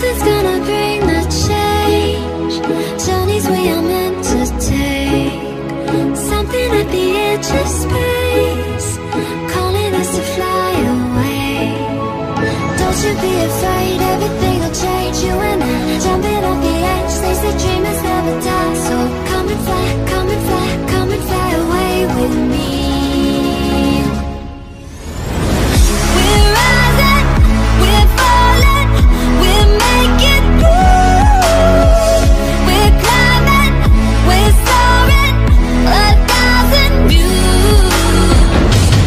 Something's gonna bring the change. Journeys we are meant to take. Something at the edge of space, calling us to fly away. Don't you be afraid, everything will change. You and I, jumping off the edge. They say dreamers never die. So come and fly, come and fly, come and fly away with me. We're rising, we're falling, we're making moves. We're climbing, we're soaring, 1,000 views.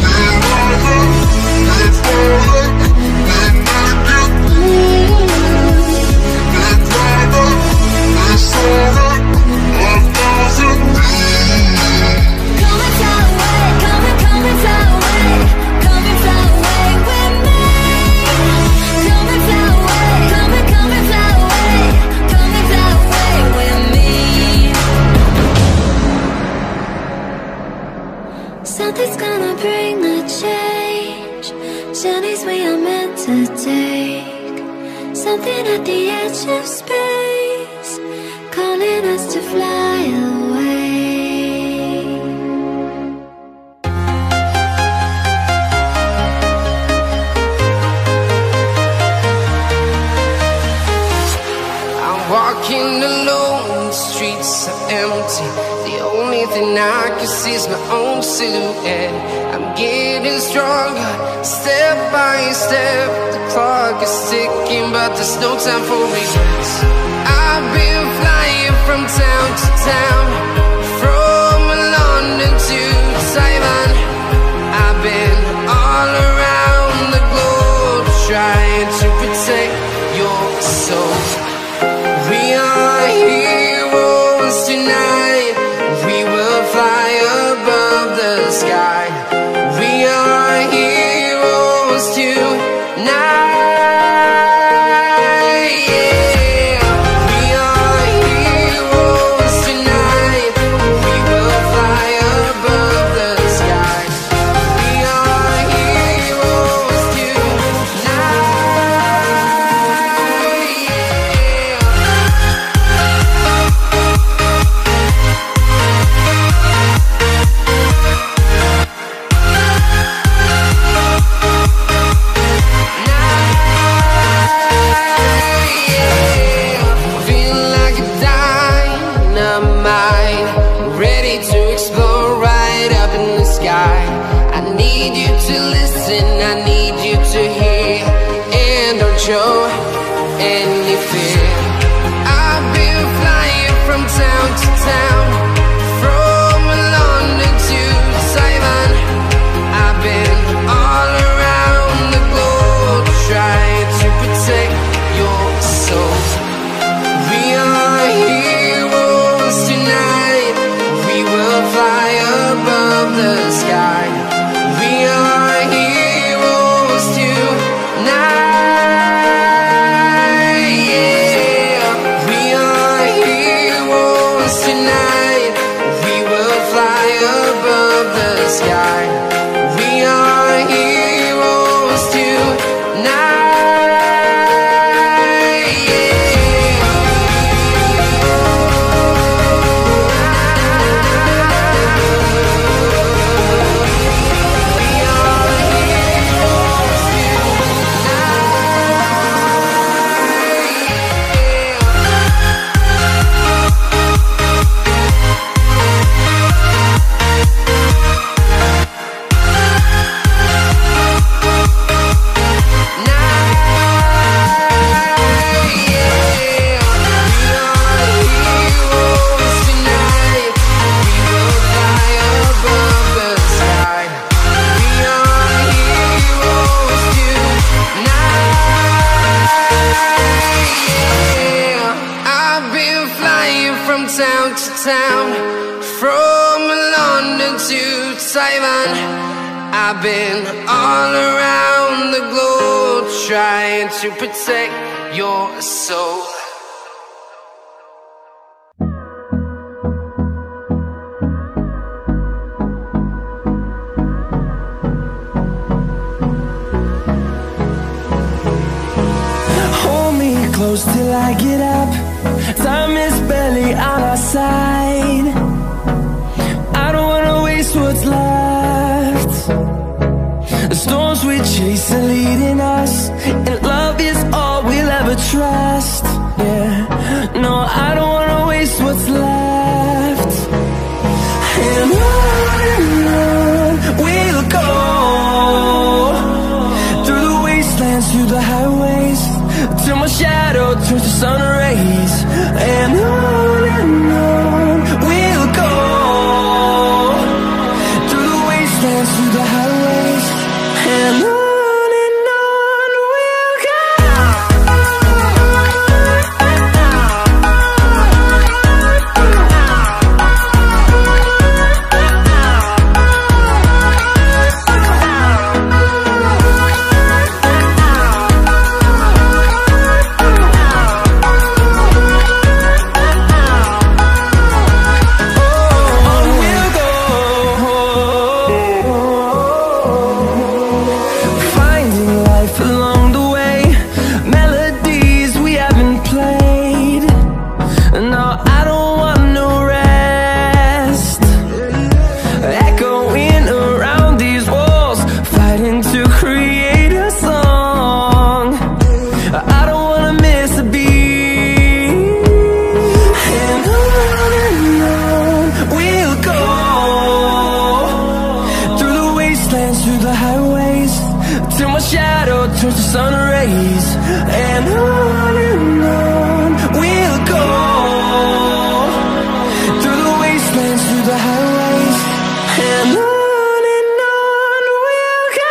We're rising, we're falling, we're making moves. We're climbing, we're soaring, 1,000 views. Come and fly away, come and fly away, come and fly away with me. Come and fly away, come and fly away, come and fly away with me. Something's gonna bring the change. Journeys we are meant to take. Something at the edge of space, calling us to fly away. I'm walking alone, the streets are empty. The only thing I can see is my own silhouette. I'm getting stronger, step by step. The clock is ticking, but there's no time for regrets. I've been flying from town to town, from London to Taiwan. I've been all around the globe, trying to protect your soul. We are heroes tonight. We will fly above the sky. We are heroes tonight. Yeah. We are heroes tonight. We will fly above the sky. We are heroes tonight. Yeah. Feel like a dynamite, ready to explode right up in the sky. I need you to listen, I need you to hear, and don't show any fear. I've been flying from town to town, from London to Taiwan. I've been all around the globe, trying to protect your soul. We are heroes tonight. We will fly above the sky. We are heroes tonight. Yeah. We are heroes tonight. We will fly above the sky. We are heroes tonight. Yeah. We are heroes town to town, from London to Taiwan. I've been all around the globe, trying to protect your soul. close till I get up. Time is barely on our side. I don't wanna waste what's left. The storms we chase are leading us, and love is all we'll ever trust. Yeah, no, I don't wanna waste what's left. And on we'll go, through the wastelands, through the highways, till my shadow turns to sun rays. And on we'll go, through the wastelands, through the highways, and on we'll go. Turns to sun rays, and on we'll go, through the wastelands, through the highways, and on we'll go.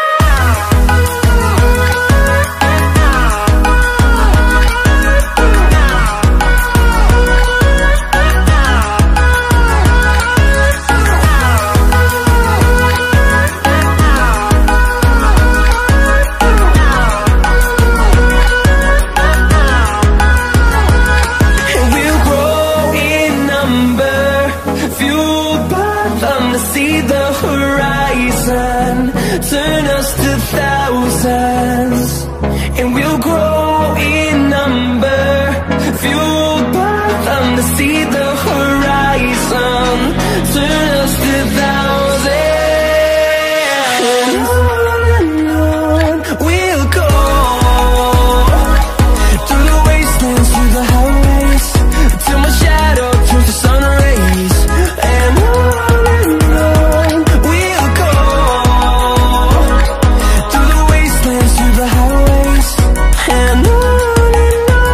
See the horizon, turn us to thousands, and we'll grow in number, fueled by them to see the horizon, turn us to thousands, and on we'll go, through the wastelands, through the highways, till my shadow turns to sun rays, and on we'll go, through the wastelands, through the highways, and on we'll go.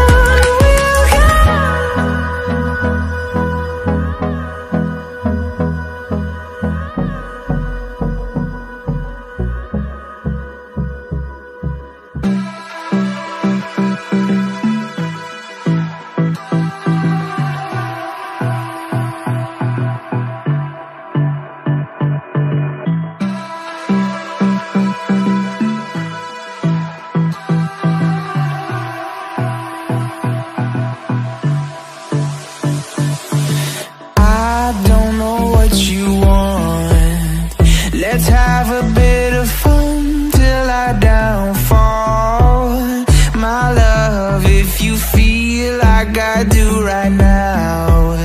Let's have a bit of fun till I downfall. My love, if you feel like I do right now,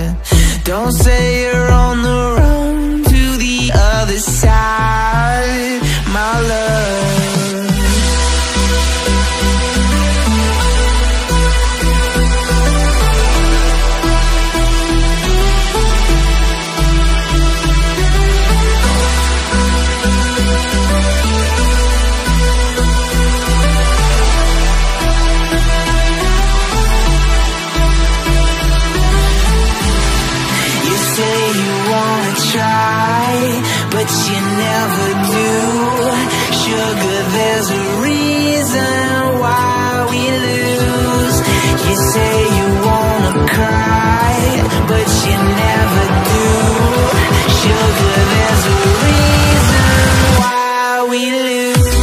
don't say you're on the run to the other side, my love. But you never do. Sugar, there's a reason why we lose. You say you wanna cry, but you never do. Sugar, there's a reason why we lose.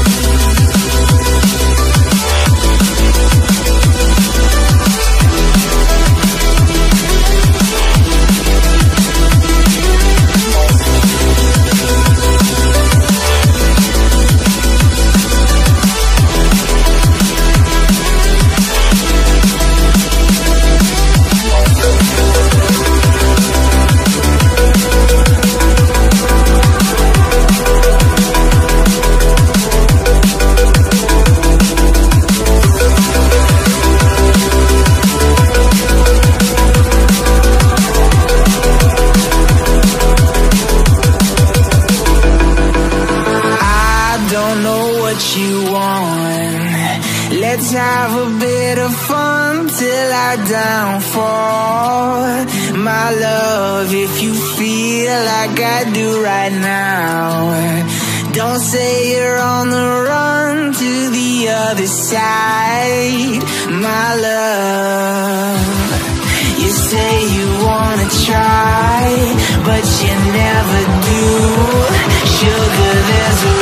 feel like I do right now. Don't say you're on the run to the other side, my love. You say you wanna try, but you never do. Sugar, there's a